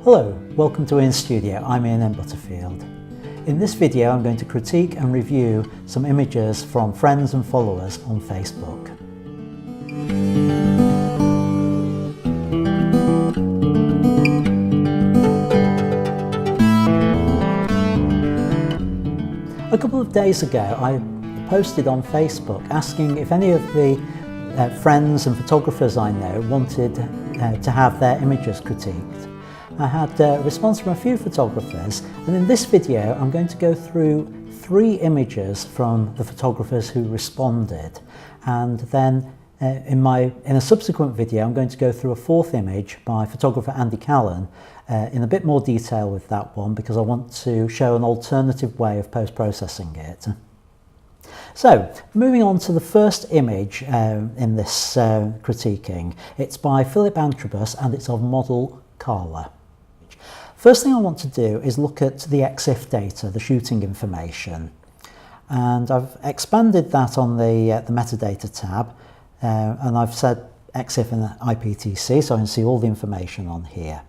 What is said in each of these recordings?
Hello, welcome to In Studio. I'm Ian M. Butterfield. In this video I'm going to critique and review some images from friends and followers on Facebook. A couple of days ago I posted on Facebook asking if any of the friends and photographers I know wanted to have their images critiqued. I had a response from a few photographers, and in this video I'm going to go through 3 images from the photographers who responded, and then in a subsequent video I'm going to go through a 4th image by photographer Andy Callan in a bit more detail with that one, because I want to show an alternative way of post-processing it. So, moving on to the first image in this critiquing. It's by Philip Antrobus and it's of model Carla. First thing I want to do is look at the EXIF data, the shooting information. And I've expanded that on the metadata tab, and I've said EXIF and IPTC, so I can see all the information on here.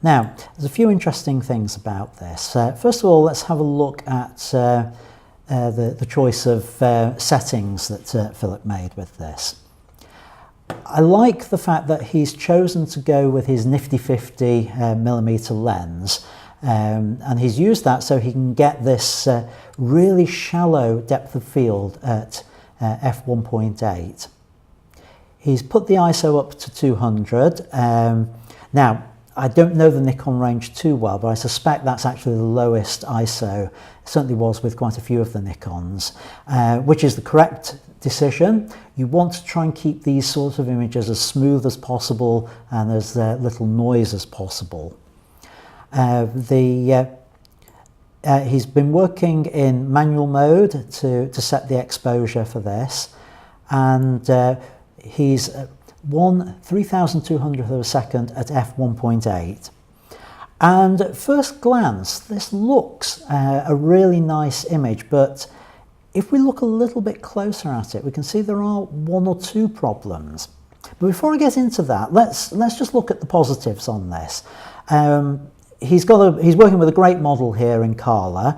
Now, there's a few interesting things about this. First of all, let's have a look at the choice of settings that Philip made with this. I like the fact that he's chosen to go with his nifty 50mm lens, and he's used that so he can get this really shallow depth of field at f1.8. He's put the ISO up to 200. Now, I don't know the Nikon range too well, but I suspect that's actually the lowest ISO. It certainly was with quite a few of the Nikons, which is the correct decision. You want to try and keep these sorts of images as smooth as possible and as little noise as possible. He's been working in manual mode to set the exposure for this, and he's 1/3200th of a second at f1.8. And at first glance this looks a really nice image, but if we look a little bit closer at it we can see there are 1 or 2 problems. But before I get into that, let's just look at the positives on this. He's working with a great model here in Carla,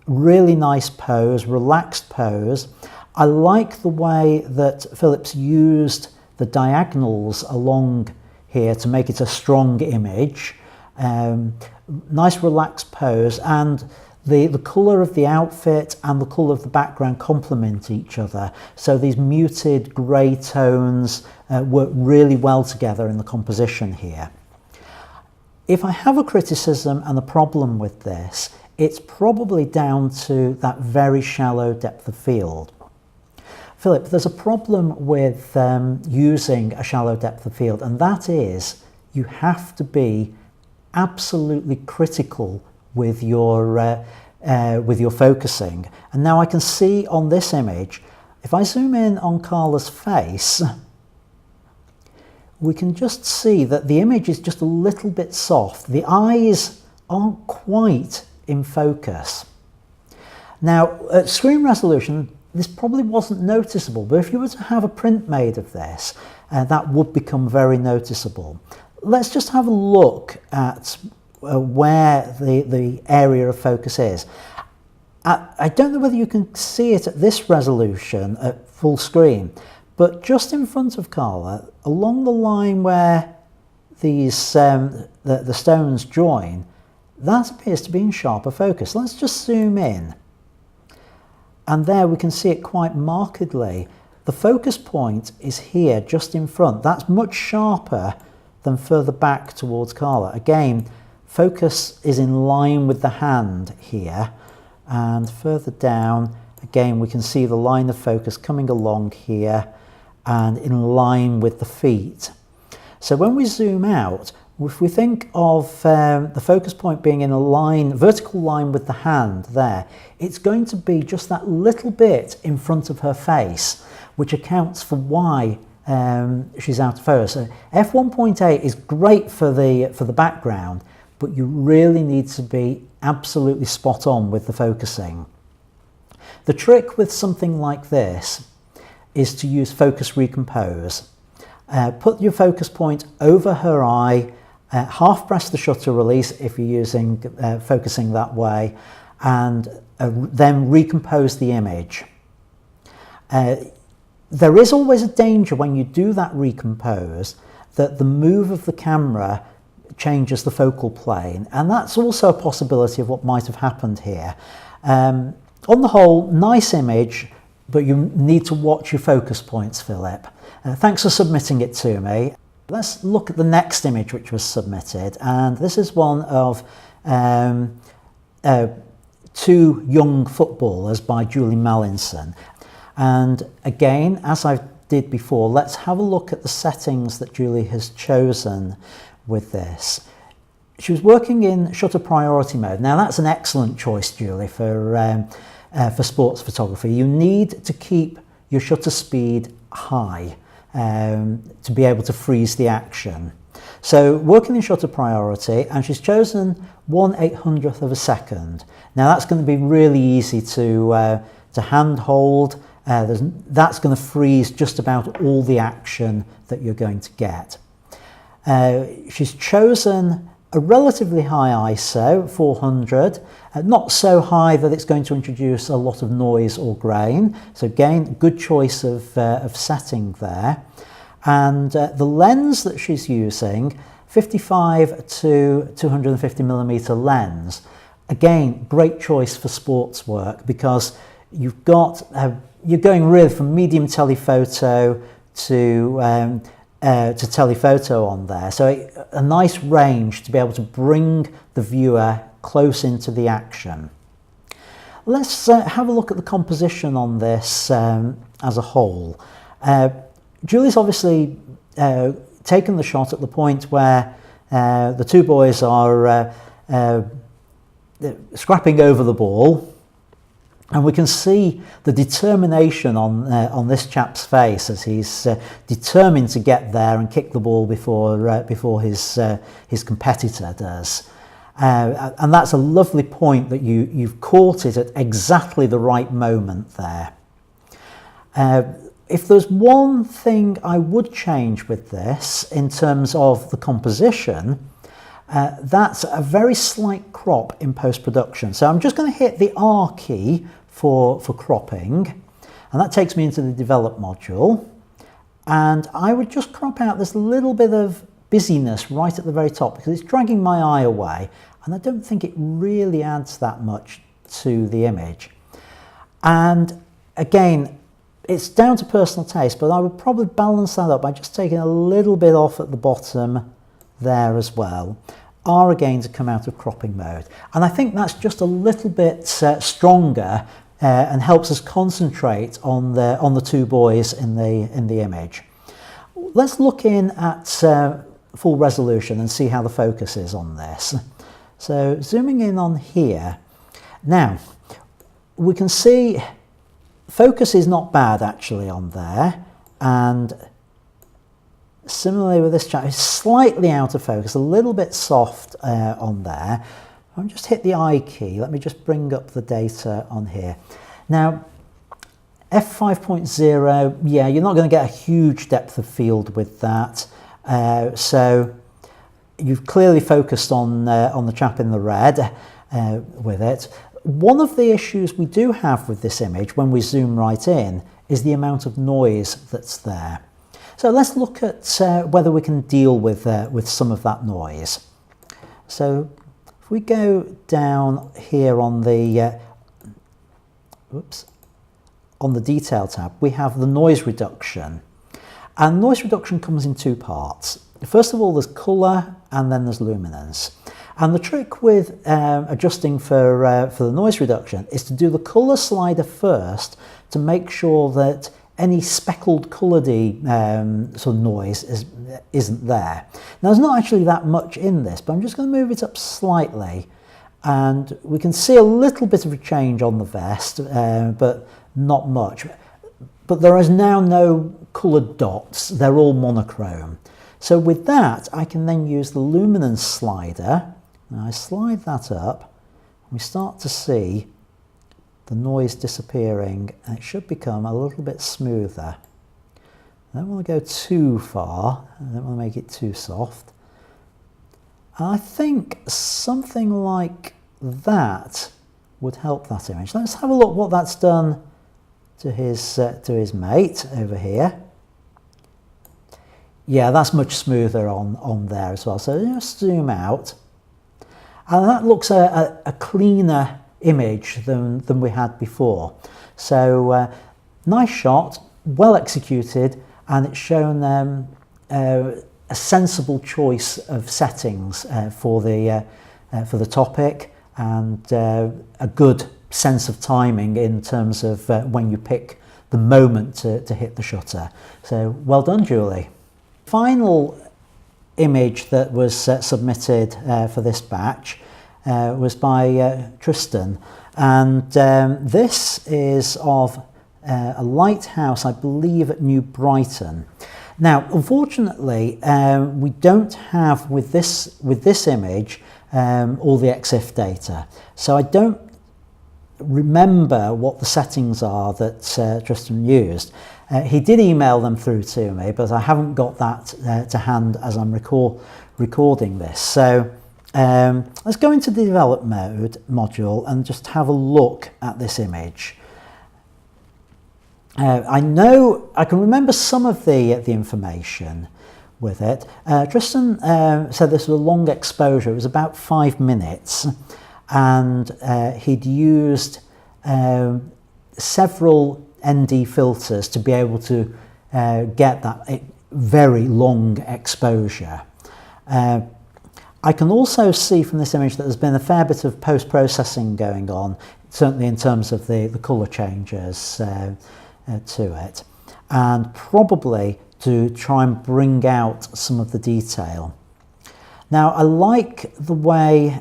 really nice pose, relaxed pose. I like the way that Philip's used the diagonals along here to make it a strong image. Nice relaxed pose, and the colour of the outfit and the colour of the background complement each other. So these muted grey tones work really well together in the composition here. If I have a criticism and a problem with this, it's probably down to that very shallow depth of field. Philip, there's a problem with using a shallow depth of field, and that is you have to be absolutely critical with your focusing. And now I can see on this image, if I zoom in on Carla's face, we can just see that the image is just a little bit soft. The eyes aren't quite in focus. Now, at screen resolution, this probably wasn't noticeable, but if you were to have a print made of this, that would become very noticeable. Let's just have a look at where the area of focus is. I don't know whether you can see it at this resolution at full screen, but just in front of Carla, along the line where these the stones join, that appears to be in sharper focus. Let's just zoom in. And there we can see it quite markedly. The focus point is here, just in front. That's much sharper than further back towards Carla. Again, focus is in line with the hand here. And further down, again, we can see the line of focus coming along here and in line with the feet. So when we zoom out, if we think of the focus point being in a line, vertical line with the hand there, it's going to be just that little bit in front of her face, which accounts for why she's out of focus. So f1.8 is great for the background, but you really need to be absolutely spot on with the focusing. The trick with something like this is to use focus recompose. Put your focus point over her eye half press the shutter release if you're using focusing that way, and then recompose the image. There is always a danger when you do that recompose that the move of the camera changes the focal plane, and that's also a possibility of what might have happened here. On the whole, nice image, but you need to watch your focus points, Philip. Thanks for submitting it to me. Let's look at the next image which was submitted, and this is one of two young footballers by Julie Mallinson. And again, as I did before, let's have a look at the settings that Julie has chosen with this. She was working in shutter priority mode. Now that's an excellent choice, Julie, for sports photography. You need to keep your shutter speed high to be able to freeze the action. So working in shutter priority, and she's chosen 1/800th of a second. Now that's going to be really easy to hand hold. That's going to freeze just about all the action that you're going to get. She's chosen a relatively high ISO, 400, not so high that it's going to introduce a lot of noise or grain. So again, good choice of setting there. And the lens that she's using, 55 to 250mm lens. Again, great choice for sports work because you've got you're going really from medium telephoto to telephoto on there. So a nice range to be able to bring the viewer close into the action. Let's have a look at the composition on this as a whole. Julie's obviously taken the shot at the point where the two boys are scrapping over the ball, and we can see the determination on this chap's face as he's determined to get there and kick the ball before his competitor does. And that's a lovely point that you've caught it at exactly the right moment there. If there's one thing I would change with this in terms of the composition, that's a very slight crop in post-production. So I'm just going to hit the R key for cropping, and that takes me into the develop module. And I would just crop out this little bit of busyness right at the very top because it's dragging my eye away, and I don't think it really adds that much to the image. And again, it's down to personal taste, but I would probably balance that up by just taking a little bit off at the bottom there as well. R again to come out of cropping mode. And I think that's just a little bit stronger and helps us concentrate on the two boys in the image. Let's look in at full resolution and see how the focus is on this. So zooming in on here. Now, we can see focus is not bad actually on there, and similarly with this chap, it's slightly out of focus, a little bit soft on there. I'll just hit the I key. Let me just bring up the data on here. Now, f5.0, yeah, you're not going to get a huge depth of field with that. So you've clearly focused on the chap in the red with it. One of the issues we do have with this image when we zoom right in is the amount of noise that's there. So let's look at whether we can deal with some of that noise. So if we go down here on the on the detail tab, we have the noise reduction, and noise reduction comes in two parts. First of all, there's colour and then there's luminance. And the trick with adjusting for the noise reduction is to do the colour slider first to make sure that any speckled colouredy sort of noise isn't there. Now there's not actually that much in this, but I'm just going to move it up slightly, and we can see a little bit of a change on the vest, but not much. But there is now no coloured dots, they're all monochrome. So with that, I can then use the luminance slider. Now I slide that up, and we start to see the noise disappearing, and it should become a little bit smoother. I don't want to go too far, I don't want to make it too soft. I think something like that would help that image. Let's have a look what that's done to his mate over here. Yeah, that's much smoother on there as well. So just zoom out, and that looks a cleaner image than we had before. So nice shot, well executed, and it's shown a sensible choice of settings for the topic, and a good sense of timing in terms of when you pick the moment to hit the shutter. So well done, Julie. Final image that was submitted for this batch was by Tristan, and this is of a lighthouse, I believe, at New Brighton. Now, unfortunately, we don't have with this image all the EXIF data, so I don't remember what the settings are that Tristan used. He did email them through to me, but I haven't got that to hand as I'm recording this. So let's go into the develop mode module and just have a look at this image. I know I can remember some of the information with it. Tristan said this was a long exposure. It was about 5 minutes, and he'd used several ND filters to be able to get that very long exposure. I can also see from this image that there's been a fair bit of post-processing going on, certainly in terms of the colour changes to it, and probably to try and bring out some of the detail. Now, I like the way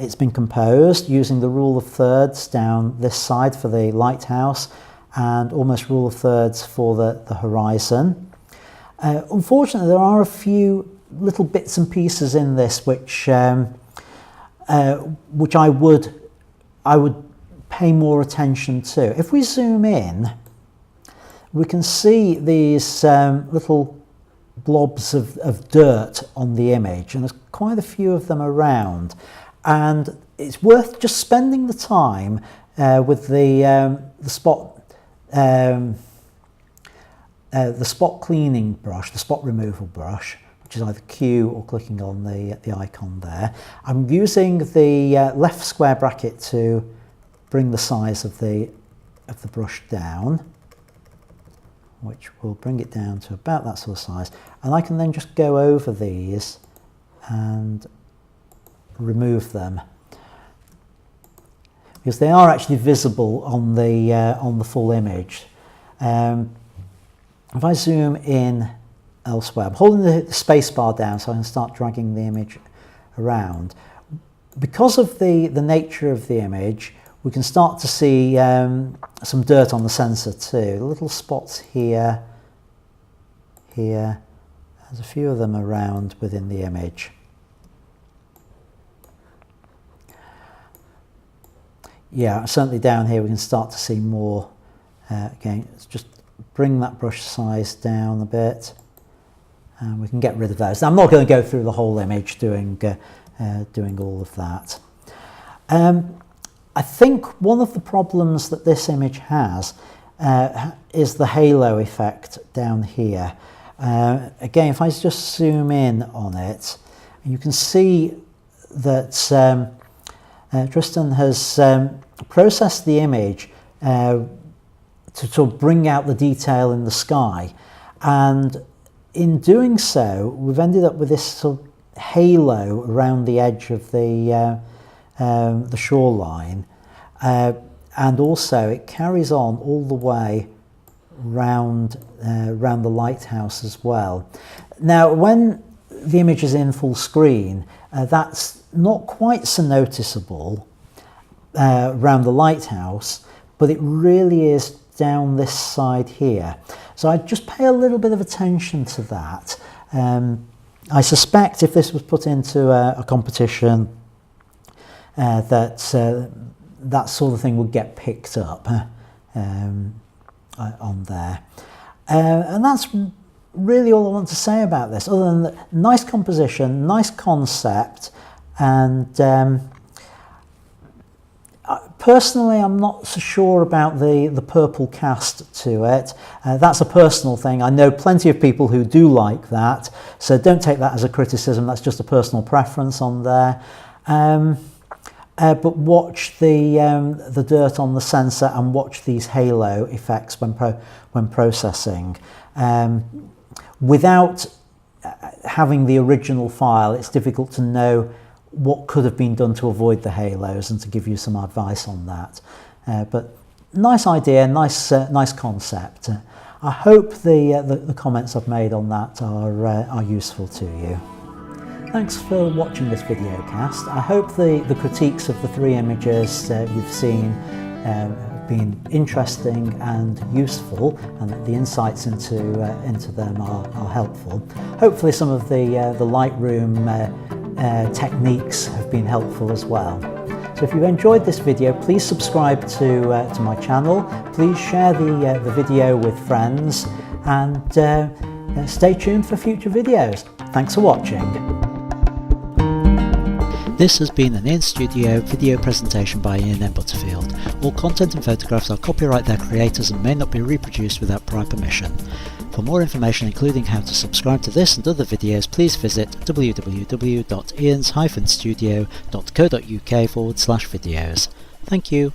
it's been composed, using the rule of thirds down this side for the lighthouse and almost rule of thirds for the horizon. Unfortunately, there are a few little bits and pieces in this which I would pay more attention to. If we zoom in, we can see these little blobs of dirt on the image, and there's quite a few of them around, and it's worth just spending the time with the spot cleaning brush, the spot removal brush, which is either Q or clicking on the icon there. I'm using the left square bracket to bring the size of the brush down, which will bring it down to about that sort of size, and I can then just go over these and remove them, because they are actually visible on the full image. If I zoom in elsewhere, I'm holding the space bar down so I can start dragging the image around. Because of the nature of the image, we can start to see some dirt on the sensor too. Little spots here. There's a few of them around within the image. Yeah, certainly down here we can start to see more. Again, let's just bring that brush size down a bit, and we can get rid of those. Now, I'm not going to go through the whole image doing all of that. I think one of the problems that this image has is the halo effect down here. Again, if I just zoom in on it, you can see that Tristan has processed the image to sort of bring out the detail in the sky, and in doing so we've ended up with this sort of halo around the edge of the shoreline, and also it carries on all the way round the lighthouse as well. Now, when the image is in full screen, that's not quite so noticeable around the lighthouse, but it really is down this side here. So I just pay a little bit of attention to that. I suspect if this was put into a competition, that sort of thing would get picked up on there, and that's really all I want to say about this, other than that, nice composition, nice concept, and personally I'm not so sure about the purple cast to it. That's a personal thing. I know plenty of people who do like that, so don't take that as a criticism. That's just a personal preference on there. But watch the dirt on the sensor and watch these halo effects when processing. Without having the original file, it's difficult to know what could have been done to avoid the halos and to give you some advice on that. But nice idea, nice concept. I hope the comments I've made on that are useful to you. Thanks for watching this video cast. I hope the critiques of the 3 images you've seen have been interesting and useful, and that the insights into them are helpful. Hopefully some of the Lightroom techniques have been helpful as well. So if you enjoyed this video, please subscribe to my channel. Please share the video with friends, and stay tuned for future videos. Thanks for watching. This has been an in-studio video presentation by Ian M. Butterfield. All content and photographs are copyright their creators and may not be reproduced without prior permission. For more information, including how to subscribe to this and other videos, please visit www.ians-studio.co.uk/videos. Thank you.